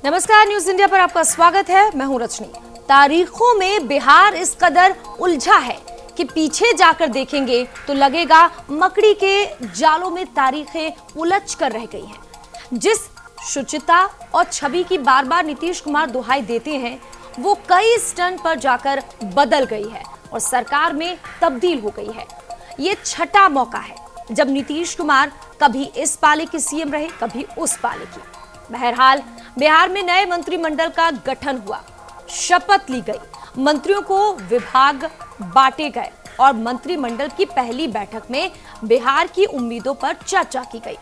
नमस्कार, news India पर आपका स्वागत है। मैं हूं रजनी। तारीखों में बिहार इस कदर उलझा है कि पीछे जाकर देखेंगे तो लगेगा मकड़ी के जालों में तारीखें उलझ कर रह गई हैं। जिस शुचिता और छवि की बार बार नीतीश कुमार दुहाई देते हैं, वो कई स्टंट पर जाकर बदल गई है और सरकार में तब्दील हो गई है। ये छठा मौका है जब नीतीश कुमार कभी इस पाले के सीएम रहे, कभी उस पाले की। बहरहाल बिहार में नए मंत्रिमंडल का गठन हुआ, शपथ ली गई, मंत्रियों को विभाग बांटे गए और मंत्रिमंडल की पहली बैठक में बिहार की उम्मीदों पर चर्चा की गई।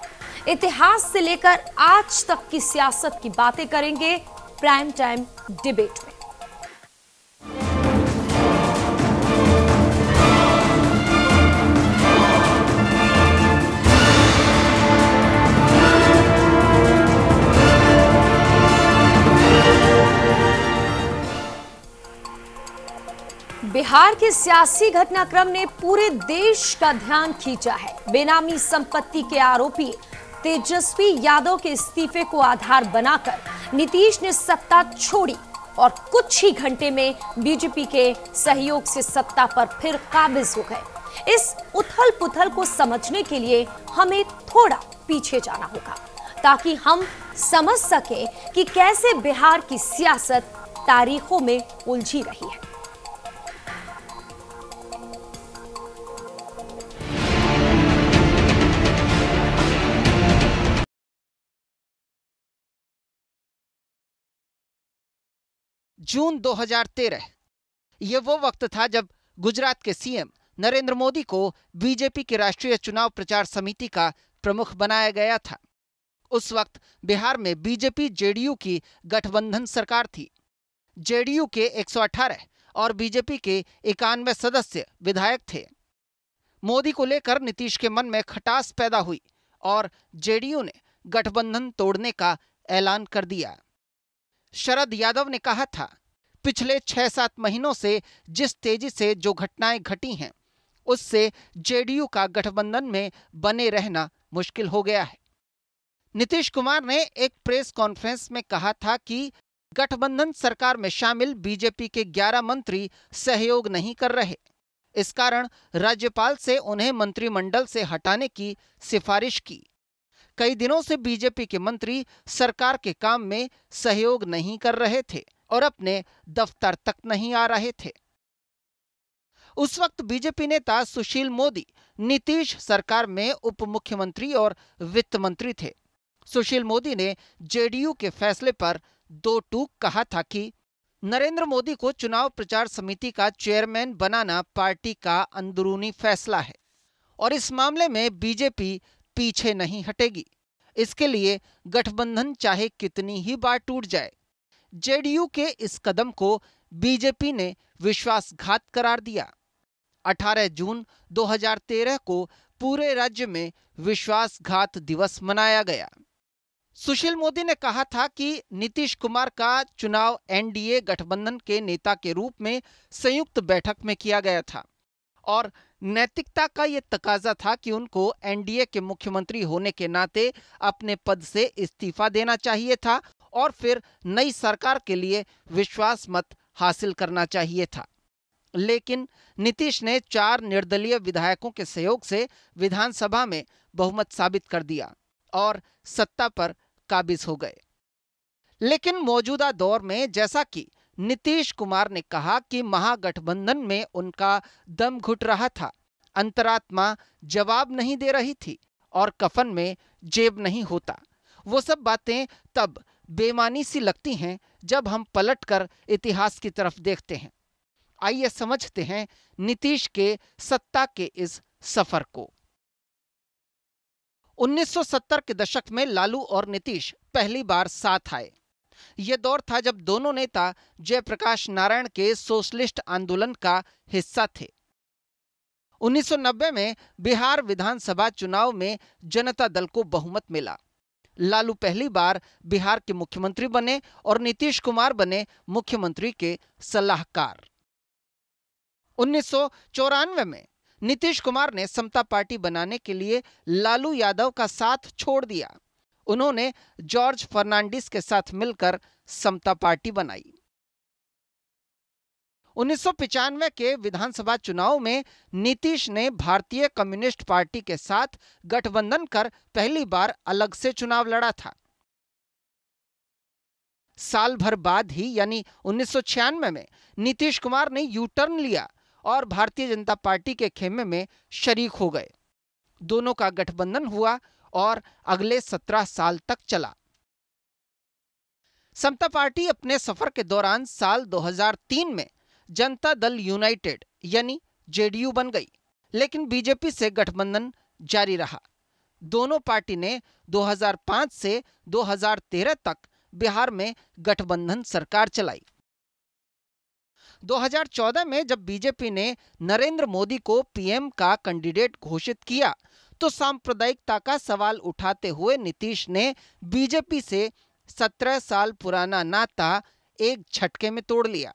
इतिहास से लेकर आज तक की सियासत की बातें करेंगे प्राइम टाइम डिबेट में। बिहार के सियासी घटनाक्रम ने पूरे देश का ध्यान खींचा है। बेनामी संपत्ति के आरोपी तेजस्वी यादव के इस्तीफे को आधार बनाकर नीतीश ने सत्ता छोड़ी और कुछ ही घंटे में बीजेपी के सहयोग से सत्ता पर फिर काबिज हो गए। इस उथल पुथल को समझने के लिए हमें थोड़ा पीछे जाना होगा ताकि हम समझ सकें कि कैसे बिहार की सियासत तारीखों में उलझी रही है। जून 2013 ये वो वक्त था जब गुजरात के सीएम नरेंद्र मोदी को बीजेपी की राष्ट्रीय चुनाव प्रचार समिति का प्रमुख बनाया गया था। उस वक्त बिहार में बीजेपी जेडीयू की गठबंधन सरकार थी। जेडीयू के 118 और बीजेपी के 91 सदस्य विधायक थे। मोदी को लेकर नीतीश के मन में खटास पैदा हुई और जेडीयू ने गठबंधन तोड़ने का ऐलान कर दिया। शरद यादव ने कहा था, पिछले 6-7 महीनों से जिस तेजी से जो घटनाएं घटी हैं, उससे जेडीयू का गठबंधन में बने रहना मुश्किल हो गया है। नीतीश कुमार ने एक प्रेस कॉन्फ्रेंस में कहा था कि गठबंधन सरकार में शामिल बीजेपी के 11 मंत्री सहयोग नहीं कर रहे। इस कारण राज्यपाल से उन्हें मंत्रिमंडल से हटाने की सिफारिश की। कई दिनों से बीजेपी के मंत्री सरकार के काम में सहयोग नहीं कर रहे थे और अपने दफ्तर तक नहीं आ रहे थे। उस वक्त बीजेपी नेता सुशील मोदी नीतीश सरकार में उप मुख्यमंत्री और वित्त मंत्री थे। सुशील मोदी ने जेडीयू के फैसले पर दो टूक कहा था कि नरेंद्र मोदी को चुनाव प्रचार समिति का चेयरमैन बनाना पार्टी का अंदरूनी फैसला है और इस मामले में बीजेपी पीछे नहीं हटेगी। इसके लिए गठबंधन चाहे कितनी ही बार टूट जाए। जेडीयू के इस कदम को बीजेपी ने विश्वासघात करार दिया। 18 जून 2013 को पूरे राज्य में विश्वासघात दिवस मनाया गया। सुशील मोदी ने कहा था कि नीतीश कुमार का चुनाव एनडीए गठबंधन के नेता के रूप में संयुक्त बैठक में किया गया था और नैतिकता का ये तकाजा था कि उनको एनडीए के मुख्यमंत्री होने के नाते अपने पद से इस्तीफा देना चाहिए था और फिर नई सरकार के लिए विश्वास मत हासिल करना चाहिए था। लेकिन नीतीश ने 4 निर्दलीय विधायकों के सहयोग से विधानसभा में बहुमत साबित कर दिया और सत्ता पर काबिज हो गए। लेकिन मौजूदा दौर में जैसा कि नीतीश कुमार ने कहा कि महागठबंधन में उनका दम घुट रहा था, अंतरात्मा जवाब नहीं दे रही थी और कफन में जेब नहीं होता, वो सब बातें तब बेमानी सी लगती हैं जब हम पलटकर इतिहास की तरफ देखते हैं। आइए समझते हैं नीतीश के सत्ता के इस सफर को। 1970 के दशक में लालू और नीतीश पहली बार साथ आए। यह दौर था जब दोनों नेता जयप्रकाश नारायण के सोशलिस्ट आंदोलन का हिस्सा थे। 1990 में बिहार विधानसभा चुनाव में जनता दल को बहुमत मिला। लालू पहली बार बिहार के मुख्यमंत्री बने और नीतीश कुमार बने मुख्यमंत्री के सलाहकार। 1994 में नीतीश कुमार ने समता पार्टी बनाने के लिए लालू यादव का साथ छोड़ दिया। उन्होंने जॉर्ज फर्नांडिस के साथ मिलकर समता पार्टी बनाई। 1995 के विधानसभा चुनाव में नीतीश ने भारतीय कम्युनिस्ट पार्टी के साथ गठबंधन कर पहली बार अलग से चुनाव लड़ा था। साल भर बाद ही यानी 1996 में नीतीश कुमार ने यू टर्न लिया और भारतीय जनता पार्टी के खेमे में शरीक हो गए। दोनों का गठबंधन हुआ और अगले 17 साल तक चला। समता पार्टी अपने सफर के दौरान साल 2003 में जनता दल यूनाइटेड यानी जेडीयू बन गई, लेकिन बीजेपी से गठबंधन जारी रहा। दोनों पार्टी ने 2005 से 2013 तक बिहार में गठबंधन सरकार चलाई। 2014 में जब बीजेपी ने नरेंद्र मोदी को पीएम का कैंडिडेट घोषित किया तो सांप्रदायिकता का सवाल उठाते हुए नीतीश ने बीजेपी से 17 साल पुराना नाता एक झटके में तोड़ लिया।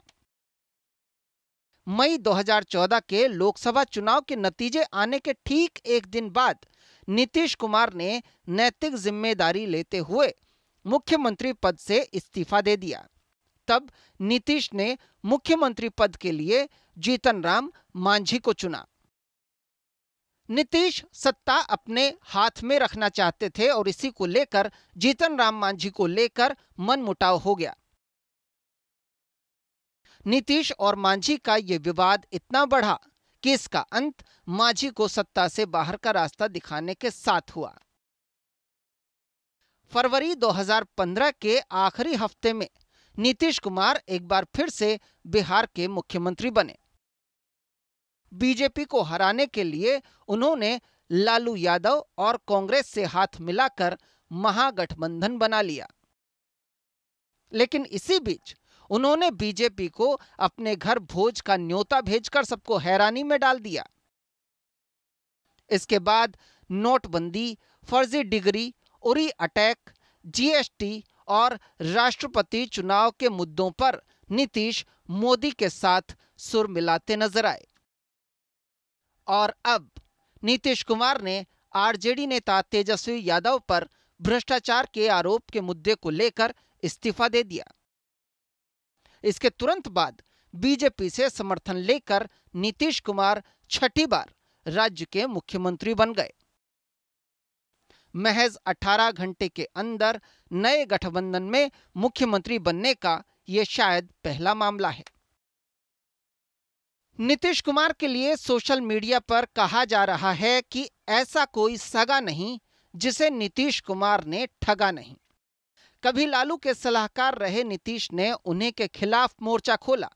मई 2014 के लोकसभा चुनाव के नतीजे आने के ठीक एक दिन बाद नीतीश कुमार ने नैतिक जिम्मेदारी लेते हुए मुख्यमंत्री पद से इस्तीफा दे दिया। तब नीतीश ने मुख्यमंत्री पद के लिए जीतन राम मांझी को चुना। नीतीश सत्ता अपने हाथ में रखना चाहते थे और इसी को लेकर जीतन राम मांझी को लेकर मनमुटाव हो गया। नीतीश और मांझी का यह विवाद इतना बढ़ा कि इसका अंत मांझी को सत्ता से बाहर का रास्ता दिखाने के साथ हुआ। फरवरी 2015 के आखिरी हफ्ते में नीतीश कुमार एक बार फिर से बिहार के मुख्यमंत्री बने। बीजेपी को हराने के लिए उन्होंने लालू यादव और कांग्रेस से हाथ मिलाकर महागठबंधन बना लिया। लेकिन इसी बीच उन्होंने बीजेपी को अपने घर भोज का न्योता भेजकर सबको हैरानी में डाल दिया। इसके बाद नोटबंदी, फर्जी डिग्री, उरी अटैक, जीएसटी और राष्ट्रपति चुनाव के मुद्दों पर नीतीश मोदी के साथ सुर मिलाते नजर आए। और अब नीतीश कुमार ने आरजेडी नेता तेजस्वी यादव पर भ्रष्टाचार के आरोप के मुद्दे को लेकर इस्तीफा दे दिया। इसके तुरंत बाद बीजेपी से समर्थन लेकर नीतीश कुमार छठी बार राज्य के मुख्यमंत्री बन गए। महज 18 घंटे के अंदर नए गठबंधन में मुख्यमंत्री बनने का यह शायद पहला मामला है। नीतीश कुमार के लिए सोशल मीडिया पर कहा जा रहा है कि ऐसा कोई सगा नहीं जिसे नीतीश कुमार ने ठगा नहीं। कभी लालू के सलाहकार रहे नीतीश ने उन्हीं के खिलाफ मोर्चा खोला,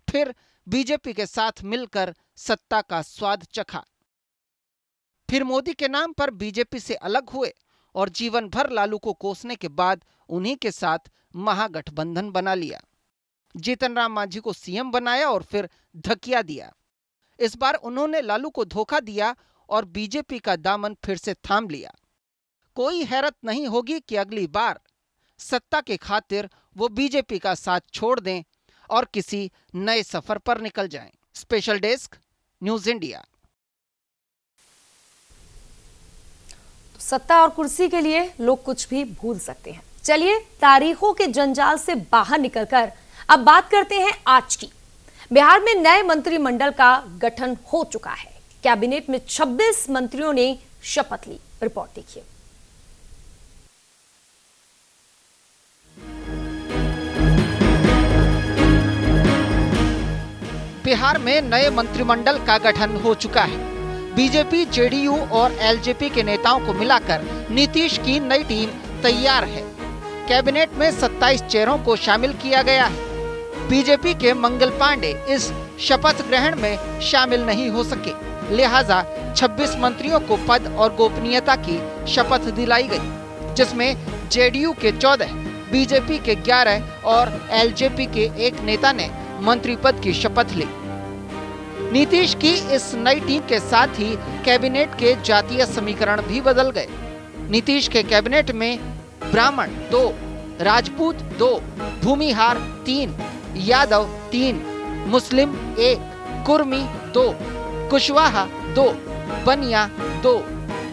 फिर बीजेपी के साथ मिलकर सत्ता का स्वाद चखा, फिर मोदी के नाम पर बीजेपी से अलग हुए और जीवन भर लालू को कोसने के बाद उन्हीं के साथ महागठबंधन बना लिया। जीतन राम मांझी को सीएम बनाया और फिर धकिया दिया। इस बार उन्होंने लालू को धोखा दिया और बीजेपी का दामन फिर से थाम लिया। कोई हैरत नहीं होगी कि अगली बार सत्ता के खातिर वो बीजेपी का साथ छोड़ दें और किसी नए सफर पर निकल जाएं। Special desk, news India. सत्ता और कुर्सी के लिए लोग कुछ भी भूल सकते हैं। चलिए तारीखों के जंजाल से बाहर निकलकर अब बात करते हैं आज की। बिहार में नए मंत्रिमंडल का गठन हो चुका है। कैबिनेट में 26 मंत्रियों ने शपथ ली। रिपोर्ट देखिए। बिहार में नए मंत्रिमंडल का गठन हो चुका है। बीजेपी, जेडीयू और एलजेपी के नेताओं को मिलाकर नीतीश की नई टीम तैयार है। कैबिनेट में 27 चेहरों को शामिल किया गया है। बीजेपी के मंगल पांडे इस शपथ ग्रहण में शामिल नहीं हो सके, लिहाजा 26 मंत्रियों को पद और गोपनीयता की शपथ दिलाई गई, जिसमें जेडीयू के 14, बीजेपी के 11 और एलजेपी के एक नेता ने मंत्री पद की शपथ ली। नीतीश की इस नई टीम के साथ ही कैबिनेट के जातीय समीकरण भी बदल गए। नीतीश के कैबिनेट में ब्राह्मण 2, राजपूत 2, भूमिहार 3, यादव 3, मुस्लिम 1, कुर्मी 2, कुशवाहा 2, बनिया 2,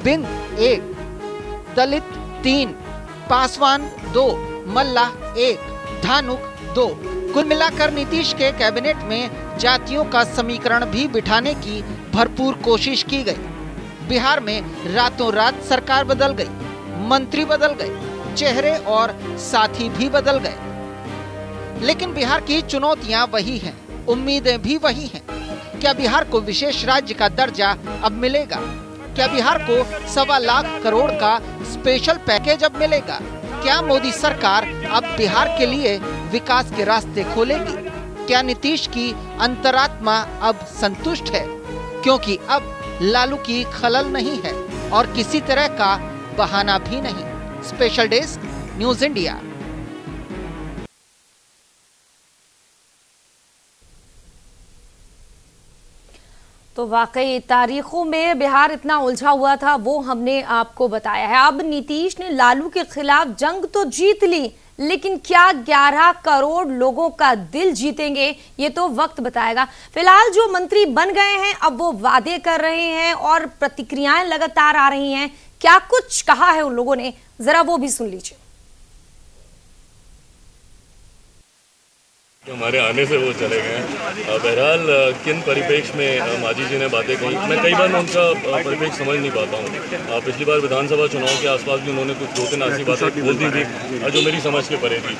बिंद 1, दलित 3, पासवान 2, मल्ला 1, धानुक 2। कुल मिलाकर नीतीश के कैबिनेट में जातियों का समीकरण भी बिठाने की भरपूर कोशिश की गई। बिहार में रातों रात सरकार बदल गई, मंत्री बदल गए, चेहरे और साथी भी बदल गए। लेकिन बिहार की चुनौतियां वही हैं, उम्मीदें भी वही हैं। क्या बिहार को विशेष राज्य का दर्जा अब मिलेगा? क्या बिहार को 1.25 लाख करोड़ का स्पेशल पैकेज अब मिलेगा? क्या मोदी सरकार अब बिहार के लिए विकास के रास्ते खोलेगी? क्या नीतीश की अंतरात्मा अब संतुष्ट है? क्योंकि अब लालू की खलल नहीं है और किसी तरह का बहाना भी नहीं। Special desk, news India. तो वाकई तारीखों में बिहार इतना उलझा हुआ था, वो हमने आपको बताया है। अब नीतीश ने लालू के खिलाफ जंग तो जीत ली, लेकिन क्या 11 करोड़ लोगों का दिल जीतेंगे, ये तो वक्त बताएगा। फिलहाल जो मंत्री बन गए हैं अब वो वादे कर रहे हैं और प्रतिक्रियाएं लगातार आ रही हैं। क्या कुछ कहा है उन लोगों ने, जरा वो भी सुन लीजिए। हमारे आने से वो चले गए हैं। बहरहाल किन परिप्रेक्ष्य में मांझी जी ने बातें कही, मैं कई बार उनका परिप्रेक्ष्य समझ नहीं पाता हूँ। पिछली बार विधानसभा चुनाव के आसपास भी उन्होंने कुछ 2-3 ऐसी बातें बोल दी थी जो मेरी समझ के परे थी।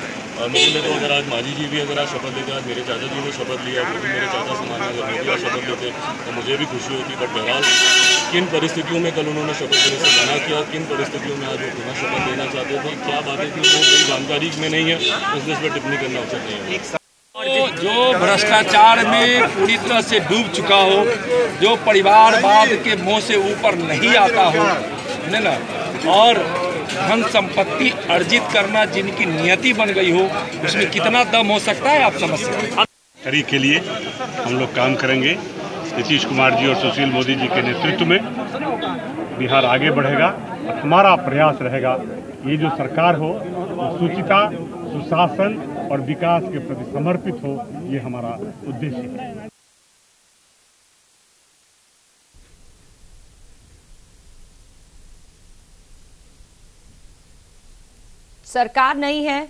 मेरे लिए तो अगर आज मांझी जी भी अगर आज शपथ लेते, आज मेरे चाचा जी ने शपथ लिया, वो भी मेरे चाचा समान है, अगर मोदी शपथ लेते तो मुझे भी खुशी होती। बट बहरहाल किन परिस्थितियों में कल उन्होंने शपथ लेने से मना किया, किन परिस्थितियों में आज वो पुनः शपथ लेना चाहते थे, क्या बातें थी, वो मेरी जानकारी में नहीं है, इस पर टिप्पणी करना उचित नहीं है। जो भ्रष्टाचार में पूरी तरह से डूब चुका हो, जो परिवारवाद के मुंह से ऊपर नहीं आता हो, है ना, और धन संपत्ति अर्जित करना जिनकी नियति बन गई हो, उसमें कितना दम हो सकता है आप समझ सकते हैं। तरीके के लिए हम लोग काम करेंगे। नीतीश कुमार जी और सुशील मोदी जी के नेतृत्व में बिहार आगे बढ़ेगा। हमारा प्रयास रहेगा ये जो सरकार हो वो शुचिता, सुशासन और विकास के प्रति समर्पित हो, ये हमारा उद्देश्य है। सरकार नहीं है,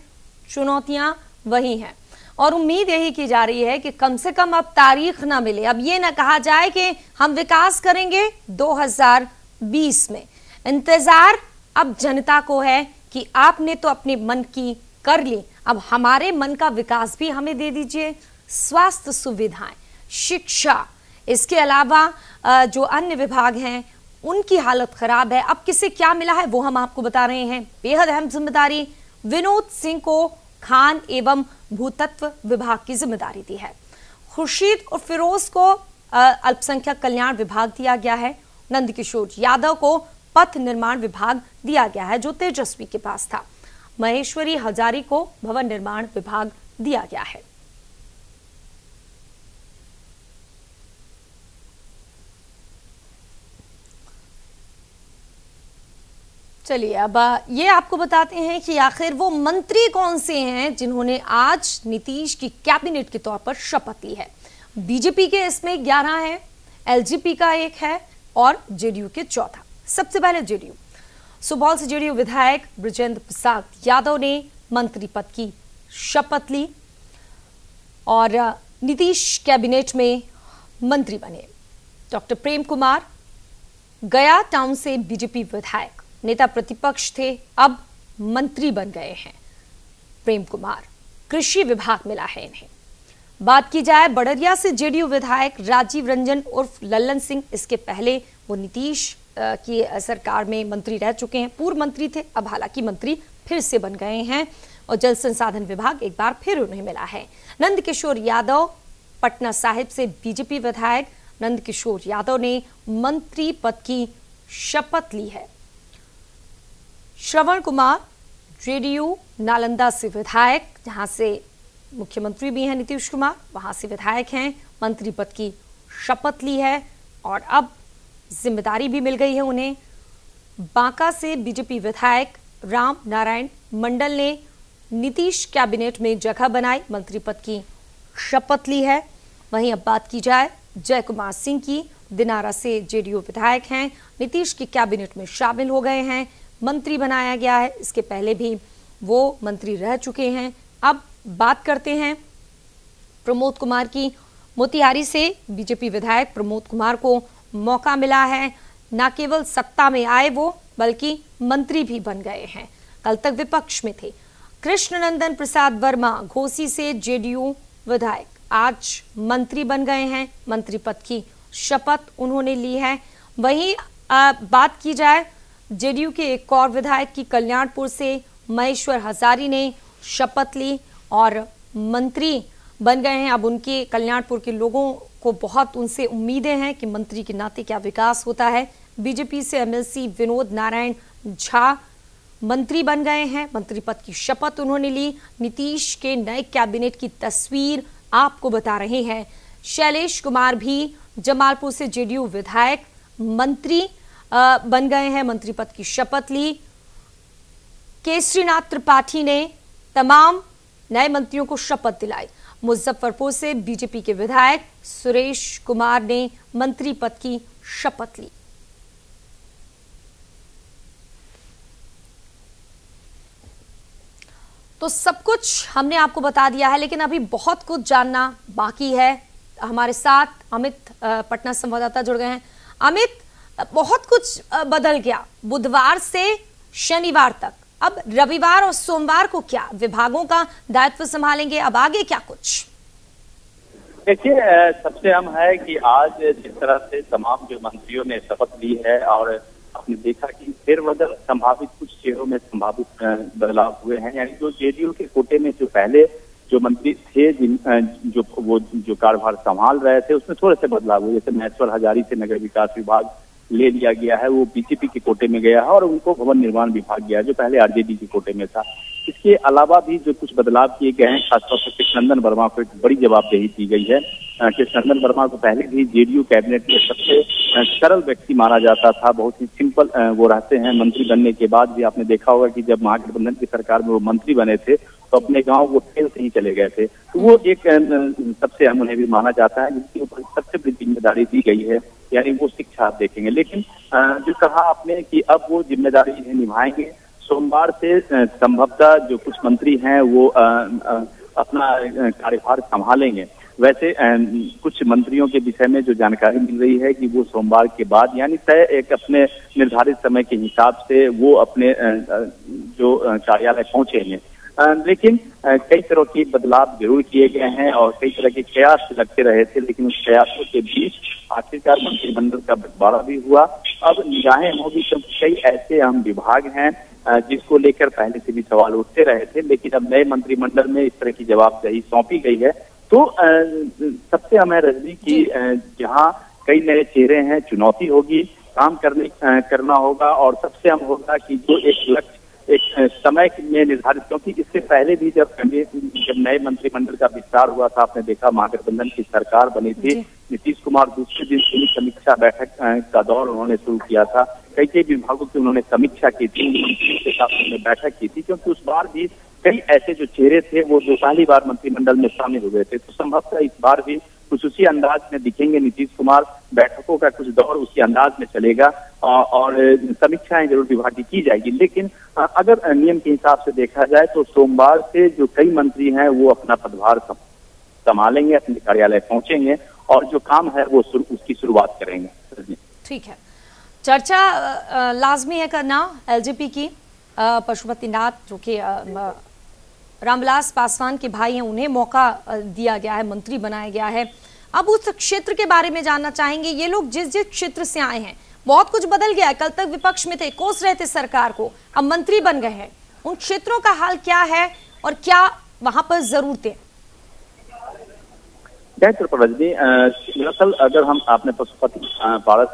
चुनौतियां वही हैं और उम्मीद यही की जा रही है कि कम से कम अब तारीख ना मिले, अब ये ना कहा जाए कि हम विकास करेंगे 2020 में। इंतजार अब जनता को है कि आपने तो अपने मन की कर ली, अब हमारे मन का विकास भी हमें दे दीजिए। स्वास्थ्य सुविधाएं, शिक्षा, इसके अलावा जो अन्य विभाग हैं उनकी हालत खराब है। अब किसे क्या मिला है वो हम आपको बता रहे हैं। बेहद अहम जिम्मेदारी विनोद सिंह को खान एवं भूतत्व विभाग की जिम्मेदारी दी है। खुर्शीद और फिरोज को अल्पसंख्यक कल्याण विभाग दिया गया है। नंदकिशोर यादव को पथ निर्माण विभाग दिया गया है जो तेजस्वी के पास था। महेश्वरी हजारी को भवन निर्माण विभाग दिया गया है। चलिए अब ये आपको बताते हैं कि आखिर वो मंत्री कौन से हैं जिन्होंने आज नीतीश की कैबिनेट के तौर पर शपथ ली है। बीजेपी के इसमें 11 हैं, एलजेपी का 1 है और जेडीयू के 14। सबसे पहले जेडीयू। सुपौल से जेडीयू विधायक बृजेंद्र प्रसाद यादव ने मंत्री पद की शपथ ली और नीतीश कैबिनेट में मंत्री बने। डॉक्टर प्रेम कुमार गया टाउन से बीजेपी विधायक, नेता प्रतिपक्ष थे, अब मंत्री बन गए हैं। प्रेम कुमार, कृषि विभाग मिला है इन्हें। बात की जाए बड़रिया से जेडीयू विधायक राजीव रंजन उर्फ लल्लन सिंह, इसके पहले वो नीतीश की सरकार में मंत्री रह चुके हैं, पूर्व मंत्री थे, अब हालांकि मंत्री फिर से बन गए हैं और जल संसाधन विभाग एक बार फिर उन्हें मिला है। नंदकिशोर यादव पटना साहिब से बीजेपी विधायक, नंदकिशोर यादव ने मंत्री पद की शपथ ली है। श्रवण कुमार जेडीयू नालंदा से विधायक, जहां से मुख्यमंत्री भी हैं नीतीश कुमार, वहां से विधायक हैं, मंत्री पद की शपथ ली है और अब जिम्मेदारी भी मिल गई है उन्हें। बांका से बीजेपी विधायक राम नारायण मंडल ने नीतीश कैबिनेट में जगह बनाई, मंत्री पद की शपथ ली है। वहीं अब बात की जाए जय कुमार सिंह की, दिनारा से जेडीयू विधायक हैं, नीतीश की कैबिनेट में शामिल हो गए हैं, मंत्री बनाया गया है। इसके पहले भी वो मंत्री रह चुके हैं। अब बात करते हैं प्रमोद कुमार की। मोतिहारी से बीजेपी विधायक प्रमोद कुमार को मौका मिला है, न केवल सत्ता में आए वो, बल्कि मंत्री भी बन गए हैं। कल तक विपक्ष में थे। कृष्णनंदन प्रसाद वर्मा घोसी से जेडीयू विधायक आज मंत्री बन गए हैं, मंत्री पद की शपथ उन्होंने ली है। वहीं बात की जाए जेडीयू के एक और विधायक की, कल्याणपुर से महेश्वर हजारी ने शपथ ली और मंत्री बन गए हैं। अब उनके कल्याणपुर के लोगों को बहुत उनसे उम्मीदें हैं कि मंत्री के नाते क्या विकास होता है। बीजेपी से एमएलसी विनोद नारायण झा मंत्री बन गए हैं, मंत्री पद की शपथ उन्होंने ली। नीतीश के नए कैबिनेट की तस्वीर आपको बता रहे हैं। शैलेश कुमार भी जमालपुर से जेडीयू विधायक मंत्री बन गए हैं, मंत्री पद की शपथ ली। केसरीनाथ त्रिपाठी ने तमाम नए मंत्रियों को शपथ दिलाई। मुजफ्फरपुर से बीजेपी के विधायक सुरेश कुमार ने मंत्री पद की शपथ ली। तो सब कुछ हमने आपको बता दिया है, लेकिन अभी बहुत कुछ जानना बाकी है। हमारे साथ अमित पटना संवाददाता जुड़ गए हैं। अमित, बहुत कुछ बदल गया बुधवार से शनिवार तक, अब रविवार और सोमवार को क्या विभागों का दायित्व संभालेंगे? अब आगे क्या कुछ? देखिए, सबसे अहम है कि आज जिस तरह से तमाम जो मंत्रियों ने शपथ ली है और आपने देखा कि फेरबदल संभावित कुछ चेहरों में संभावित बदलाव हुए हैं। यानी जो जेडीयू के कोटे में जो पहले जो मंत्री थे जो कार्यभार संभाल रहे थे, उसमें थोड़े से बदलाव हुए। जैसे महेश्वर हजारी से नगर विकास विभाग ले लिया गया है, वो बीजेपी के कोटे में गया है, और उनको भवन निर्माण विभाग गया है जो पहले आरजेडी के कोटे में था। इसके अलावा भी जो कुछ बदलाव किए गए हैं, खासतौर पर कृष्णनंदन वर्मा को एक बड़ी जवाबदेही दी गई है। कृष्णनंदन वर्मा को पहले भी जेडीयू कैबिनेट में सबसे सरल व्यक्ति माना जाता था, बहुत ही सिंपल वो रहते हैं। मंत्री बनने के बाद भी आपने देखा होगा कि जब महागठबंधन की सरकार में वो मंत्री बने थे तो अपने गांव वो ट्रेन से ही चले गए थे। तो वो एक सबसे अहम उन्हें भी माना जाता है, जिसके ऊपर सबसे बड़ी जिम्मेदारी दी गई है, यानी वो शिक्षा आप देखेंगे। लेकिन जो कहा आपने कि अब वो जिम्मेदारी इन्हें निभाएंगे। सोमवार से संभवतः जो कुछ मंत्री हैं वो अपना कार्यभार संभालेंगे। वैसे कुछ मंत्रियों के विषय में जो जानकारी मिल रही है कि वो सोमवार के बाद यानी तय एक अपने निर्धारित समय के हिसाब से वो अपने जो कार्यालय पहुंचेंगे। लेकिन कई तरह के बदलाव जरूर किए गए हैं और कई तरह के कयास लगते रहे थे, लेकिन उस कयासों के बीच आखिरकार मंत्रिमंडल का बंटवारा भी हुआ। अब निगाहें होगी क्योंकि कई ऐसे अहम विभाग हैं जिसको लेकर पहले से भी सवाल उठते रहे थे, लेकिन अब नए मंत्रिमंडल में इस तरह की जवाबदेही सौंपी गई है। तो सबसे अहम है रजनी की जहाँ कई नए चेहरे हैं, चुनौती होगी, काम करना होगा, और सबसे अहम होगा कि जो एक लक्ष्य एक समय में निर्धारित, क्योंकि इससे पहले भी जब नए मंत्रिमंडल का विस्तार हुआ था, आपने देखा महागठबंधन की सरकार बनी थी, नीतीश कुमार दूसरे दिन समीक्षा बैठक का दौर उन्होंने शुरू किया था। कई विभागों की उन्होंने समीक्षा की थी, मंत्रियों के साथ उन्होंने बैठक की थी, क्योंकि उस बार भी कई ऐसे जो चेहरे थे वो जो पहली बार मंत्रिमंडल में शामिल हुए थे। तो संभवतः इस बार भी कुछ उसी अंदाज में दिखेंगे नीतीश कुमार, बैठकों का कुछ दौर उसी अंदाज में चलेगा और समीक्षाएं जरूर विभाग की जाएगी। लेकिन अगर नियम के हिसाब से देखा जाए तो सोमवार से जो कई मंत्री हैं वो अपना पदभार संभालेंगे, अपने कार्यालय पहुंचेंगे और जो काम है वो उसकी शुरुआत करेंगे। ठीक है, चर्चा लाजमी है करना एलजेपी की। पशुपतिनाथ जो कि रामविलास पासवान के भाई हैं, उन्हें मौका दिया गया है, मंत्री बनाया गया है। अब उस क्षेत्र के बारे में जानना चाहेंगे। ये लोग जिस जिस क्षेत्र से आए हैं, बहुत कुछ बदल गया है। कल तक विपक्ष में थे, कोस रहे थे सरकार को, अब मंत्री बन गए हैं। उन क्षेत्रों का हाल क्या है और क्या वहां पर जरूरतें? रजनी, दरअसल अगर हम आपने पशुपति पारस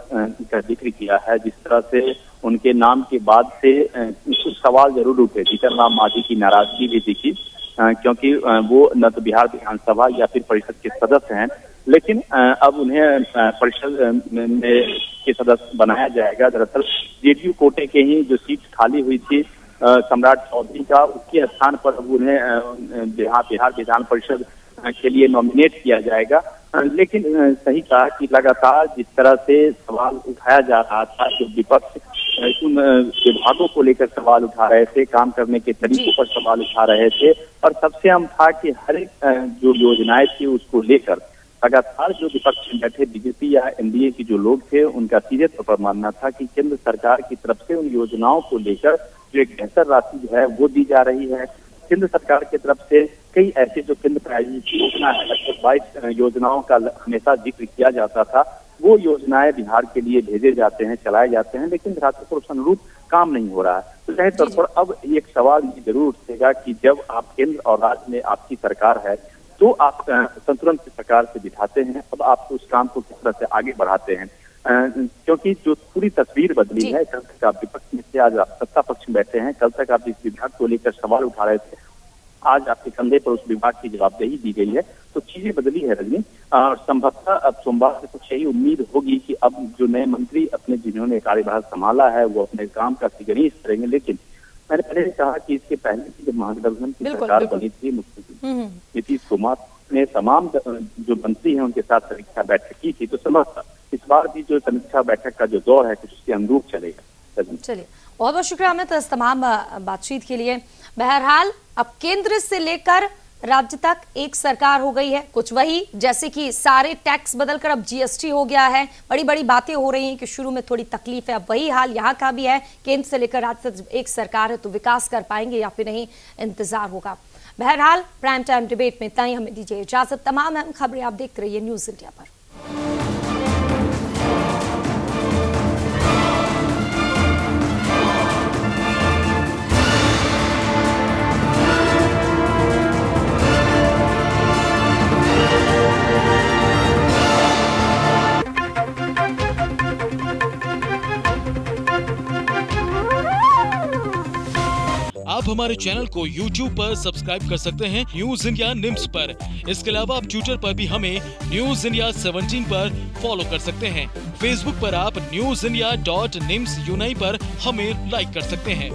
का जिक्र किया है, जिस तरह से उनके नाम के बाद से कुछ सवाल जरूर उठे। जीतन राम मांझी की नाराजगी भी दिखी, क्योंकि वो न तो बिहार विधानसभा या फिर परिषद के सदस्य हैं, लेकिन अब उन्हें परिषद में के सदस्य बनाया जाएगा। दरअसल जेडीयू कोटे के ही जो सीट खाली हुई थी सम्राट चौधरी का, उसके स्थान पर अब उन्हें बिहार विधान परिषद के लिए नॉमिनेट किया जाएगा। लेकिन सही कहा कि लगातार जिस तरह से सवाल उठाया जा रहा था, जो विपक्ष उन विभागों को लेकर सवाल उठा रहे थे, काम करने के तरीकों पर सवाल उठा रहे थे, और सबसे अहम था कि हर एक जो योजनाएं थी उसको लेकर लगातार जो विपक्ष में बैठे बीजेपी या एनडीए के जो लोग थे, उनका सीधे तौर पर मानना था कि केंद्र सरकार की तरफ से उन योजनाओं को लेकर जो एक बेहतर राशि जो है वो दी जा रही है। केंद्र सरकार की तरफ से कई ऐसे जो केंद्र प्रायोजित योजना है, लगभग 22 योजनाओं का हमेशा जिक्र किया जाता था, वो योजनाएं बिहार के लिए भेजे जाते हैं, चलाए जाते हैं, लेकिन रास्तों पर उस अनुरूप काम नहीं हो रहा है। तो जाहिर तौर पर अब एक सवाल ये जरूर उठेगा कि जब आप केंद्र और राज्य में आपकी सरकार है, तो आप संतुलन की सरकार से बिठाते हैं, अब आप उस काम को किस तरह से आगे बढ़ाते हैं, क्योंकि जो पूरी तस्वीर बदली है। कल तक आप विपक्ष में से, आज आप सत्ता पक्ष में बैठे हैं, कल तक आप इस विभाग को लेकर सवाल उठा रहे थे, आज आपके कंधे पर उस विभाग की जवाबदेही दी गई है, तो चीजें बदली है रजनी। और संभवतः अब सोमवार से कुछ यही उम्मीद होगी कि अब जो नए मंत्री अपने जिन्होंने कार्यभार संभाला है वो अपने काम का सिगरीज करेंगे। लेकिन मैंने पहले भी कहा कि इसके पहले की जब महागठबंधन की सरकार बनी थी, मुख्यमंत्री नीतीश कुमार ने तमाम जो मंत्री हैं उनके साथ समीक्षा बैठक की थी, तो संभवतः इस बार भी जो समीक्षा बैठक का जो दौर है कुछ उसके अनुरूप चलेगा। चलिए, बहुत बहुत शुक्रिया अमित इस तमाम बातचीत के लिए। बहरहाल अब केंद्र से लेकर राज्य तक एक सरकार हो गई है, कुछ वही जैसे कि सारे टैक्स बदलकर अब जीएसटी हो गया है। बड़ी बड़ी बातें हो रही हैं कि शुरू में थोड़ी तकलीफ है, अब वही हाल यहाँ का भी है। केंद्र से लेकर राज्य तक एक सरकार है, तो विकास कर पाएंगे या फिर नहीं, इंतजार होगा। बहरहाल प्राइम टाइम डिबेट में इतना ही, हमें दीजिए इजाजत। तमाम अहम खबरें आप देखते रहिए न्यूज इंडिया पर। आप हमारे चैनल को YouTube पर सब्सक्राइब कर सकते हैं न्यूज इंडिया निम्स पर। इसके अलावा आप ट्विटर पर भी हमें न्यूज इंडिया 17 पर फॉलो कर सकते हैं। फेसबुक पर आप newsindia.nimsUnai पर हमें लाइक कर सकते हैं।